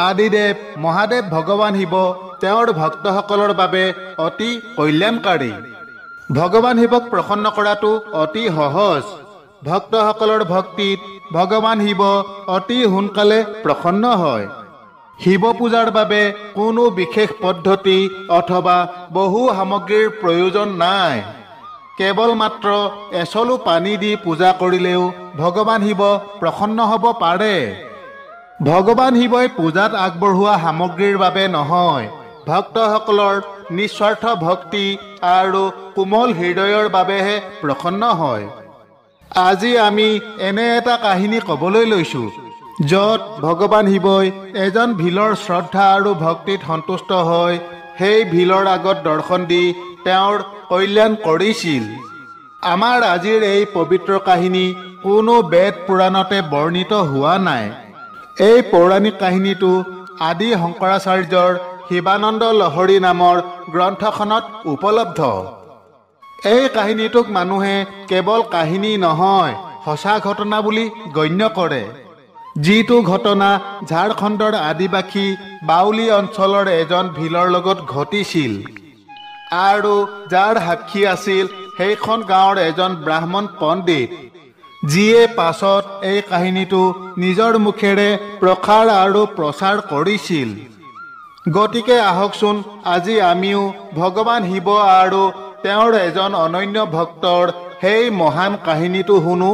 আদিদেৱ মহাদেৱ ভগৱান শিৱ তেওঁৰ ভক্তসকলৰ বাবে অতি কল্যাণকাৰী। ভগৱান শিৱক প্ৰসন্ন কৰাটো অতি সহজ। ভক্তসকলৰ ভক্তিত ভগৱান শিৱ অতি সোনকালে প্ৰসন্ন হয়। শিৱ পূজাৰ বাবে কোনো বিশেষ পদ্ধতি অথবা বহু সামগ্ৰীৰ প্ৰয়োজন নাই। কেৱল মাত্ৰ এচলু পানী দি পূজা কৰিলেও ভগৱান শিৱ প্ৰসন্ন হ'ব পাৰে। ভগৱান শিৱই পূজাত আগবঢ়োৱা সামগ্ৰীৰ বাবে নহয়, ভক্তসকলৰ নিস্বাৰ্থ ভক্তি আৰু কোমল হৃদয়ৰ বাবেহে প্ৰসন্ন হয়। আজি আমি এনে এটা কাহিনী ক'বলৈ লৈছোঁ, য'ত ভগৱান শিৱই এজন ভিলৰ শ্ৰদ্ধা আৰু ভক্তিত সন্তুষ্ট হৈ সেই ভিলৰ আগত দৰ্শন দি তেওঁৰ কল্যাণ কৰিছিল। আমাৰ আজিৰ এই পবিত্ৰ কাহিনী কোনো বেদ পুৰাণতে বৰ্ণিত হোৱা নাই। এই পৌৰাণিক কাহিনীটো আদি শংকৰাচাৰ্যৰ শিৱানন্দ লহৰী নামৰ গ্ৰন্থখনত উপলব্ধ। এই কাহিনীটোক মানুহে কেৱল কাহিনী নহয়, সঁচা ঘটনা বুলি গণ্য কৰে। যিটো ঘটনা ঝাৰখণ্ডৰ আদিবাসী বাউলী অঞ্চলৰ এজন ভিলৰ লগত ঘটিছিল আৰু যাৰ সাক্ষী আছিল সেইখন গাঁৱৰ এজন ব্ৰাহ্মণ পণ্ডিত, যিয়ে পাছত এই কাহিনীটো নিজৰ মুখেৰে প্ৰসাৰ আৰু প্ৰচাৰ কৰিছিল। গতিকে আহকচোন আজি আমিও ভগৱান শিৱ আৰু তেওঁৰ এজন অনন্য ভক্তৰ সেই মহান কাহিনীটো শুনো।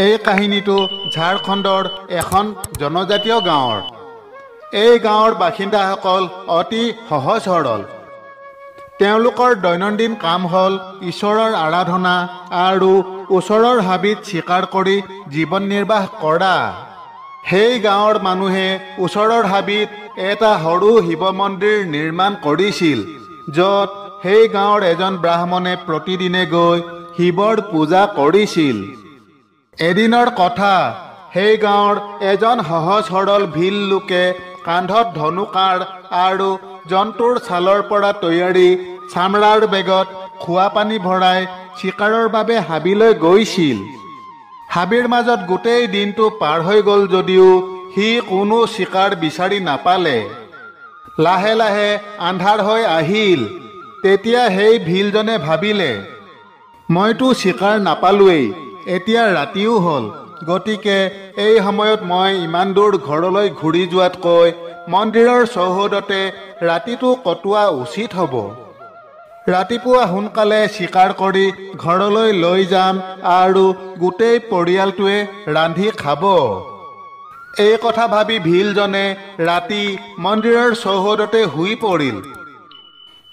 এই কাহিনীটো ঝাৰখণ্ডৰ এখন জনজাতীয় গাঁৱৰ। এই গাঁৱৰ বাসিন্দাসকল অতি সহজ সৰল। তেওঁলোকৰ দৈনন্দিন কাম হ'ল ঈশ্বৰৰ আৰাধনা আৰু ওচৰৰ হাবিত চিকাৰ কৰি জীৱন নিৰ্বাহ কৰা। সেই গাঁৱৰ মানুহে ওচৰৰ হাবিত এটা সৰু শিৱ মন্দিৰ নিৰ্মাণ কৰিছিল, য'ত সেই গাঁৱৰ এজন ব্ৰাহ্মণে প্ৰতিদিনে গৈ শিৱৰ পূজা কৰিছিল। এদিনৰ কথা, সেই গাঁৱৰ এজন সহজ সৰল ভিল লোকে কান্ধত ধনুকাঁড় আৰু জন্তুৰ ছালৰ পৰা তৈয়াৰী চামৰাৰ বেগত খোৱা পানী ভৰাই চিকাৰৰ বাবে হাবিলৈ গৈছিল। হাবিৰ মাজত গোটেই দিনটো পাৰ হৈ গ'ল যদিও সি কোনো চিকাৰ বিচাৰি নাপালে। লাহে লাহে আন্ধাৰ হৈ আহিল। তেতিয়া সেই ভিলজনে ভাবিলে, মইতো চিকাৰ নাপালোৱেই, এতিয়া ৰাতিও হ'ল, গতিকে এই সময়ত মই ইমান দূৰ ঘৰলৈ ঘূৰি যোৱাতকৈ মন্দিৰৰ চৌহদতে ৰাতিটো কটোৱা উচিত হ'ব। ৰাতিপুৱা সোনকালে চিকাৰ কৰি ঘৰলৈ লৈ যাম আৰু গোটেই পৰিয়ালটোৱে ৰান্ধি খাব। এই কথা ভাবি ভিলজনে ৰাতি মন্দিৰৰ চৌহদতে শুই পৰিল।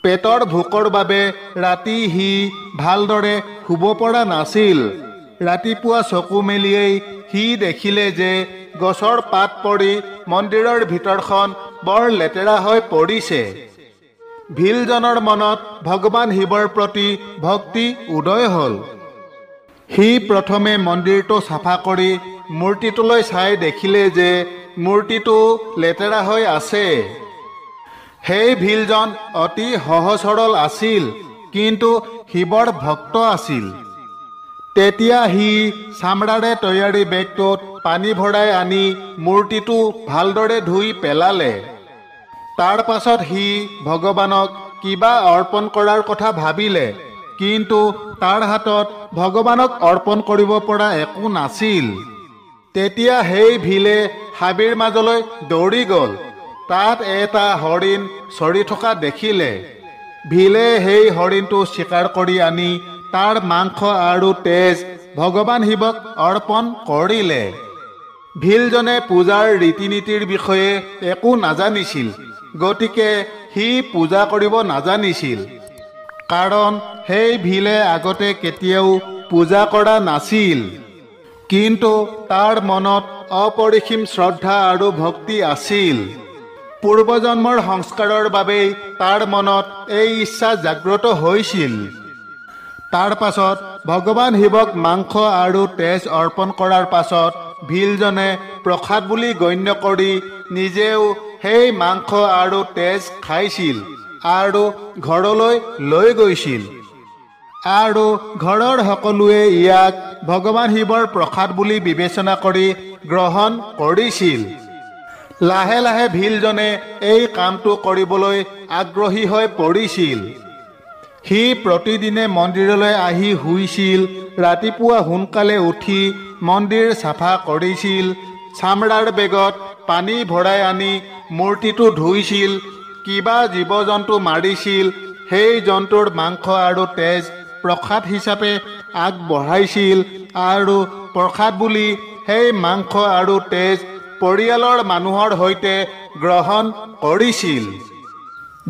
পেটৰ ভোকৰ বাবে ৰাতি সি ভালদৰে শুব পৰা নাছিল। ৰাতিপুৱা চকু মেলিয়েই সি দেখিলে যে গছৰ পাত পৰি মন্দিৰৰ ভিতৰখন বৰ লেতেৰা হৈ পৰিছে। ভিলজনৰ মনত ভগৱান শিৱৰ প্ৰতি ভক্তি উদয় হ'ল। সি প্ৰথমে মন্দিৰটো চাফা কৰি মূৰ্তিটোলৈ চাই দেখিলে যে মূৰ্তিটো লেতেৰা হৈ আছে। সেই ভিলজন অতি সহজ সৰল আছিল, কিন্তু শিৱৰ ভক্ত আছিল। তেতিয়া সি চামৰাৰে তৈয়াৰী বেগটোত পানী ভৰাই আনি মূৰ্তিটো ভালদৰে ধুই পেলালে। তাৰ পাছত সি ভগৱানক কিবা অৰ্পণ কৰাৰ কথা ভাবিলে, কিন্তু তাৰ হাতত ভগৱানক অৰ্পণ কৰিব পৰা একো নাছিল। তেতিয়া সেই ভিলে হাবিৰ মাজলৈ দৌৰি গ'ল। তাত এটা হৰিণ চৰি থকা দেখিলে। ভিলে সেই হৰিণটো চিকাৰ কৰি আনি তাৰ মাংস আৰু তেজ ভগৱান শিৱক অৰ্পণ কৰিলে। ভিলজনে পূজাৰ ৰীতি নীতিৰ বিষয়ে একো নাজানিছিল, গতিকে সি পূজা কৰিব নাজানিছিল। কাৰণ সেই ভিলে আগতে কেতিয়াও পূজা কৰা নাছিল। কিন্তু তাৰ মনত অপৰিসীম শ্ৰদ্ধা আৰু ভক্তি আছিল। পূৰ্বজন্মৰ সংস্কাৰৰ বাবেই তাৰ মনত এই ইচ্ছা জাগ্ৰত হৈছিল। তাৰ পাছত ভগৱান শিৱক মাংস আৰু তেজ অৰ্পণ কৰাৰ পাছত ভিলজনে প্ৰসাদ বুলি গণ্য কৰি নিজেও সেই মাংস আৰু তেজ খাইছিল আৰু ঘৰলৈ লৈ গৈছিল। আৰু ঘৰৰ সকলোৱে ইয়াক ভগৱান শিৱৰ প্ৰসাদ বুলি বিবেচনা কৰি গ্ৰহণ কৰিছিল। লাহে লাহে ভিলজনে এই কামটো কৰিবলৈ আগ্ৰহী হৈ পৰিছিল। সি প্ৰতিদিনে মন্দিৰলৈ আহি শুইছিল, ৰাতিপুৱা সোনকালে উঠি মন্দিৰ চাফা কৰিছিল, চামৰাৰ বেগত পানী ভৰাই আনি মূৰ্তিটো ধুইছিল, কিবা জীৱ জন্তু মাৰিছিল, সেই জন্তুৰ মাংস আৰু তেজ প্ৰসাদ হিচাপে আগবঢ়াইছিল আৰু প্ৰসাদ বুলি সেই মাংস আৰু তেজ পৰিয়ালৰ মানুহৰ সৈতে গ্ৰহণ কৰিছিল।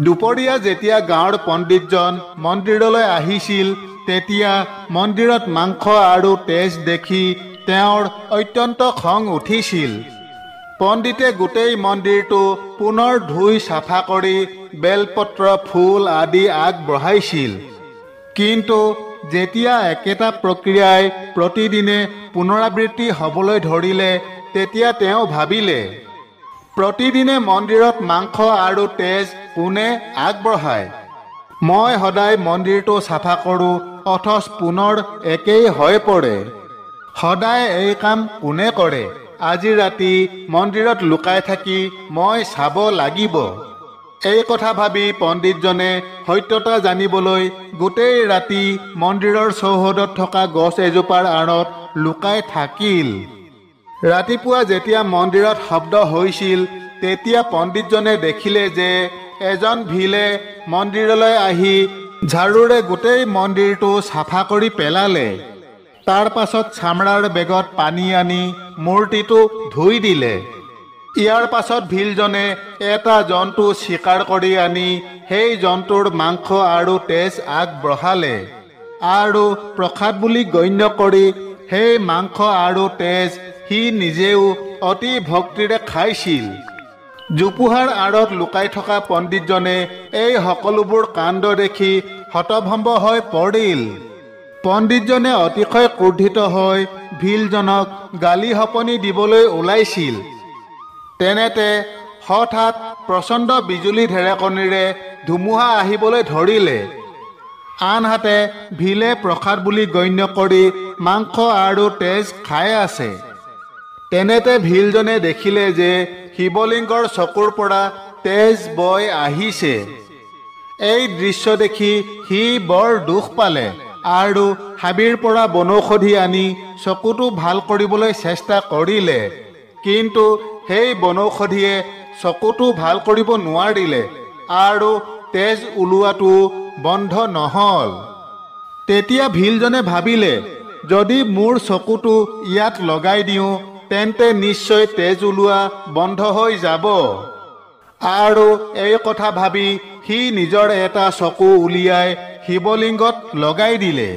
দুপৰীয়া যেতিয়া গাঁৱৰ পণ্ডিতজন মন্দিৰলৈ আহিছিল, তেতিয়া মন্দিৰত মাংস আৰু তেজ দেখি তেওঁৰ অত্যন্ত খং উঠিছিল। পণ্ডিতে গোটেই মন্দিৰটো পুনৰ ধুই চাফা কৰি বেলপত্ৰ ফুল আদি আগবঢ়াইছিল। কিন্তু যেতিয়া একেটা প্ৰক্ৰিয়াই প্ৰতিদিনে পুনৰাবৃত্তি হ'বলৈ ধৰিলে, তেতিয়া তেওঁ ভাবিলে, প্ৰতিদিনে মন্দিৰত মাংস আৰু তেজ কোনে আগবঢ়ায়? মই সদায় মন্দিৰটো চাফা কৰোঁ, অথচ পুনৰ একেই হৈ পৰে। সদায় এই কাম কোনে কৰে? আজি ৰাতি মন্দিৰত লুকাই থাকি মই চাব লাগিব। এই কথা ভাবি পণ্ডিতজনে সত্যতা জানিবলৈ গোটেই ৰাতি মন্দিৰৰ চৌহদত থকা গছ এজোপাৰ আঁৰত লুকাই থাকিল। ৰাতিপুৱা যেতিয়া মন্দিৰত শব্দ হৈছিল, তেতিয়া পণ্ডিতজনে দেখিলে যে এজন ভিলে মন্দিৰলৈ আহি ঝাৰুৰে গোটেই মন্দিৰটো চাফা কৰি পেলালে। তাৰ পাছত চামৰাৰ বেগত পানী আনি মূৰ্তিটো ধুই দিলে। ইয়াৰ পাছত ভিলজনে এটা জন্তু চিকাৰ কৰি আনি সেই জন্তুৰ মাংস আৰু তেজ আগবঢ়ালে আৰু প্ৰসাদ বুলি গণ্য কৰি সেই মাংস আৰু তেজ সি নিজেও অতি ভক্তিৰে খাইছিল। জোপোহাৰ আঁৰত লুকাই থকা পণ্ডিতজনে এই সকলোবোৰ কাণ্ড দেখি হতভম্ব হৈ পৰিল। পণ্ডিতজনে অতিশয় ক্ৰোধিত হৈ ভিলজনক গালি শপনি দিবলৈ ওলাইছিল। তেনেতে হঠাৎ প্ৰচণ্ড বিজুলী ঢেৰেকনিৰে ধুমুহা আহিবলৈ ধৰিলে। আনহাতে ভিলে প্ৰসাদ বুলি গণ্য কৰি মাংস আৰু তেজ খাই আছে। তেনেতে ভিলজনে দেখিলে যে শিৱলিংগৰ চকুৰ পৰা তেজ বৈ আহিছে। এই দৃশ্য দেখি সি বৰ দুখ পালে আৰু হাবিৰ পৰা বনৌষধি আনি চকুটো ভাল কৰিবলৈ চেষ্টা কৰিলে। কিন্তু সেই বনৌষধিয়ে চকুটো ভাল কৰিব নোৱাৰিলে আৰু তেজ ওলোৱাটো বন্ধ নহ'ল। তেতিয়া ভিলজনে ভাবিলে, যদি মোৰ চকুটো ইয়াত লগাই দিওঁ তেন্তে নিশ্চয় তেজ ওলোৱা বন্ধ হৈ যাব। আৰু এই কথা ভাবি সি নিজৰ এটা চকু উলিয়াই শিৱলিংগত লগাই দিলে।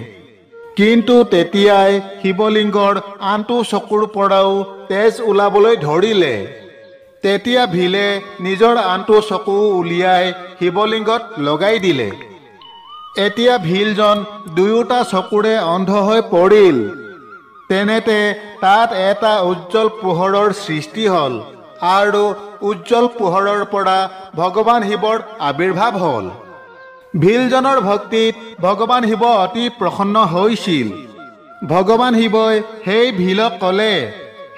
কিন্তু তেতিয়াই শিৱলিংগৰ আনটো চকুৰ পৰাও তেজ ওলাবলৈ ধৰিলে। তেতিয়া ভিলে নিজৰ আনটো চকু উলিয়াই শিৱলিংগত লগাই দিলে। এতিয়া ভিলজন দুয়োটা চকুৰে অন্ধ হৈ পৰিল। তেনেতে তাত এটা উজ্জ্বল পোহৰৰ সৃষ্টি হ'ল আৰু উজ্জ্বল পোহৰৰ পৰা ভগৱান শিৱৰ আৱিৰ্ভাৱ হ'ল। ভিলজনৰ ভক্তিত ভগৱান শিৱ অতি প্ৰসন্ন হৈছিল। ভগৱান শিৱই সেই ভিলক ক'লে,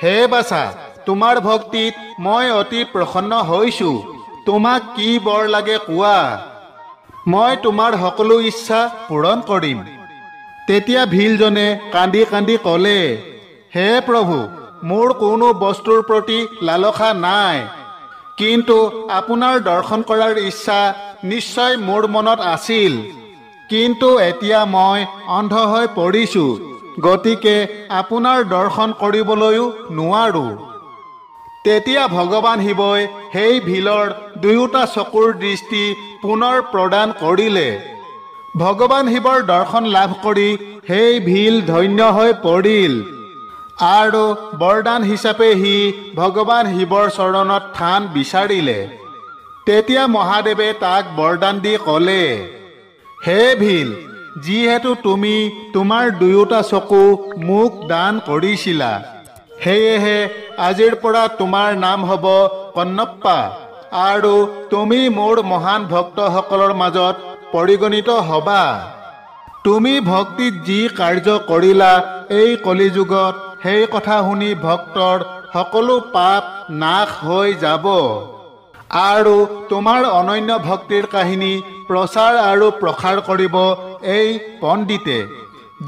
হে বাছা, তোমাৰ ভক্তিত মই অতি প্ৰসন্ন হৈছোঁ। তোমাক কি বৰ লাগে কোৱা, মই তোমাৰ সকলো ইচ্ছা পূৰণ কৰিম। তেতিয়া ভিলজনে কান্দি কান্দি ক'লে, হে প্ৰভু, মোৰ কোনো বস্তুৰ প্ৰতি লালসা নাই, কিন্তু আপোনাৰ দৰ্শন কৰাৰ ইচ্ছা নিশ্চয় মোৰ মনত আছিল। কিন্তু এতিয়া মই অন্ধ হৈ পৰিছোঁ, গতিকে আপোনাৰ দৰ্শন কৰিবলৈও নোৱাৰোঁ। তেতিয়া ভগৱান শিৱই সেই ভিলৰ দুয়োটা চকুৰ দৃষ্টি পুনৰ প্ৰদান কৰিলে। ভগৱান শিৱৰ দৰ্শন লাভ কৰি সেই ভিল ধন্য হৈ পৰিল আৰু বৰদান হিচাপে সি ভগৱান শিৱৰ চৰণত থান বিচাৰিলে। তেতিয়া মহাদেৱে তাক বৰদান দি ক'লে, হে ভিল, যিহেতু তুমি তোমাৰ দুয়োটা চকু মোক দান কৰিছিলা, সেয়েহে আজিৰ পৰা তোমাৰ নাম হ'ব কন্নপ্পা আৰু তুমি মোৰ মহান ভক্তসকলৰ মাজত পৰিগণিত হ'বা। তুমি ভক্তিত যি কাৰ্য কৰিলা এই কলিযুগত সেই কথা শুনি ভক্তৰ সকলো পাপ নাশ হৈ যাব আৰু তোমাৰ অনন্য ভক্তিৰ কাহিনী প্ৰচাৰ আৰু প্ৰসাৰ কৰিব এই পণ্ডিতে,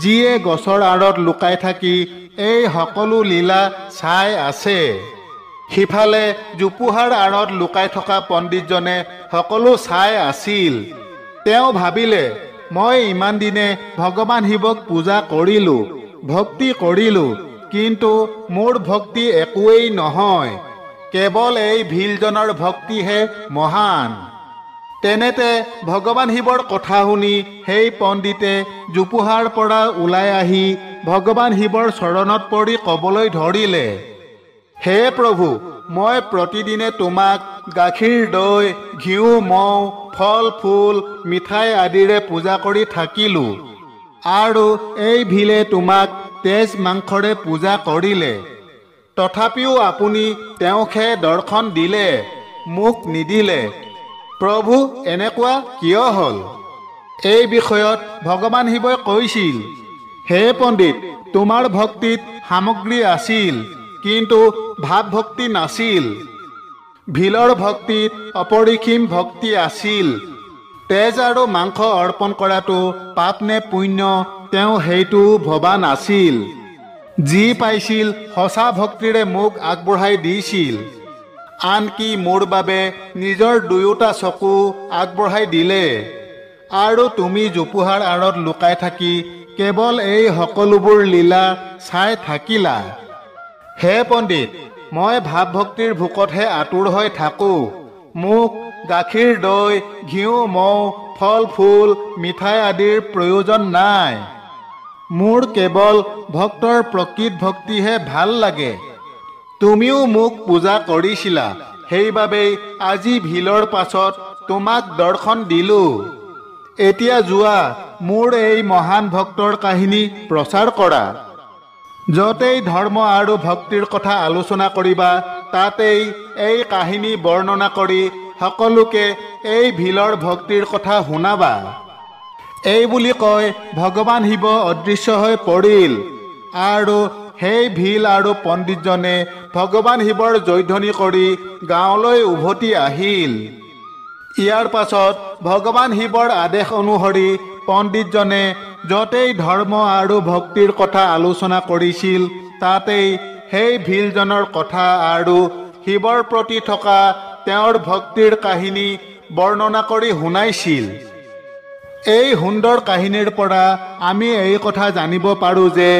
যিয়ে গছৰ আঁৰত লুকাই থাকি এই সকলো লীলা চাই আছে। সিফালে জোপোহাৰ আঁৰত লুকাই থকা পণ্ডিতজনে সকলো চাই আছিল। তেওঁ ভাবিলে, মই ইমান দিনে ভগৱান শিৱক পূজা কৰিলোঁ, ভক্তি কৰিলোঁ, কিন্তু মোৰ ভক্তি একোৱেই নহয়, কেৱল এই ভিলজনৰ ভক্তিহে মহান। তেনেতে ভগৱান শিৱৰ কথা শুনি সেই পণ্ডিতে জোপোহাৰ পৰা ওলাই আহি ভগৱান শিৱৰ চৰণত পৰি ক'বলৈ ধৰিলে, হে প্ৰভু, মই প্ৰতিদিনে তোমাক গাখীৰ দৈ ঘিউ মৌ ফল ফুল মিঠাই আদিৰে পূজা কৰি থাকিলোঁ আৰু এই ভিলে তোমাক তেজ মাংসৰে পূজা কৰিলে, তথাপিও আপুনি তেওঁকহে দৰ্শন দিলে, মোক নিদিলে। প্ৰভু, এনেকুৱা কিয় হ'ল? এই বিষয়ত ভগৱান শিৱই কৈছিল, হে পণ্ডিত, তোমাৰ ভক্তিত সামগ্ৰী আছিল, কিন্তু ভাৱ ভক্তি নাছিল। ভিলৰ ভক্তিত অপৰিসীম ভক্তি আছিল। তেজ আৰু মাংস অৰ্পণ কৰাটো পাপ নে পুণ্য তেওঁ সেইটো ভবা নাছিল। যি পাইছিল সঁচা ভক্তিৰে মোক আগবঢ়াই দিছিল। আনকি মোৰ বাবে নিজৰ দুয়োটা চকু আগবঢ়াই দিলে। আৰু তুমি জোপোহাৰ আঁৰত লুকাই থাকি কেৱল এই সকলোবোৰ লীলা চাই থাকিলা। হে পণ্ডিত, মই ভাৱ ভক্তিৰ ভোকতহে আতুৰ হৈ থাকোঁ। মোক গাখীৰ দৈ ঘিউ মৌ ফল ফুল মিঠাই আদিৰ প্ৰয়োজন নাই। মোৰ কেৱল ভক্তৰ প্ৰকৃত ভক্তিহে ভাল লাগে। তুমিও মোক পূজা কৰিছিলা, সেইবাবেই আজি ভিলৰ পাছত তোমাক দৰ্শন দিলোঁ। এতিয়া যোৱা, মোৰ এই মহান ভক্তৰ কাহিনী প্ৰচাৰ কৰা। য'তেই ধৰ্ম আৰু ভক্তিৰ কথা আলোচনা কৰিবা, তাতেই এই কাহিনী বৰ্ণনা কৰি সকলোকে এই ভিলৰ ভক্তিৰ কথা শুনাবা। এই বুলি কৈ ভগৱান শিৱ অদৃশ্য হৈ পৰিল আৰু সেই ভিল আৰু পণ্ডিতজনে ভগৱান শিৱৰ জয়ধ্বনি কৰি গাঁৱলৈ উভতি আহিল। ইয়াৰ পাছত ভগৱান শিৱৰ আদেশ অনুসৰি পণ্ডিতজনে য'তেই ধৰ্ম আৰু ভক্তিৰ কথা আলোচনা কৰিছিল, তাতেই সেই ভিলজনৰ কথা আৰু শিৱৰ প্ৰতি থকা তেওঁৰ ভক্তিৰ কাহিনী বৰ্ণনা কৰি শুনাইছিল। এই সুন্দৰ কাহিনীৰ পৰা আমি এই কথা জানিব পাৰোঁ যে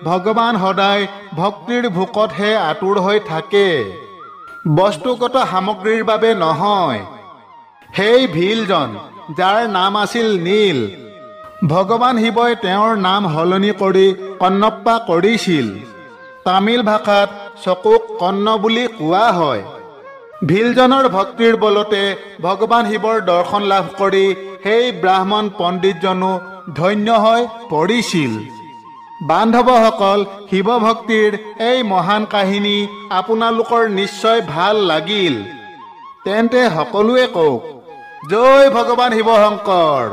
ভগৱান সদায় ভক্তিৰ ভোকতহে আতুৰ হৈ থাকে, বস্তুগত সামগ্ৰীৰ বাবে নহয়। সেই ভিলজন, যাৰ নাম আছিল নীল, ভগৱান শিৱই তেওঁৰ নাম সলনি কৰি কন্নপ্পা কৰিছিল। তামিল ভাষাত চকুক কন্ন বুলি কোৱা হয়। ভিলজনৰ ভক্তিৰ বলতে ভগৱান শিৱৰ দৰ্শন লাভ কৰি সেই ব্ৰাহ্মণ পণ্ডিতজনো ধন্য হৈ পৰিছিল। বান্ধৱসকল, শিৱ ভক্তিৰ এই মহান কাহিনী আপোনালোকৰ নিশ্চয় ভাল লাগিল। তেন্তে সকলোৱে কওক, জয় ভগৱান শিৱ শংকৰ।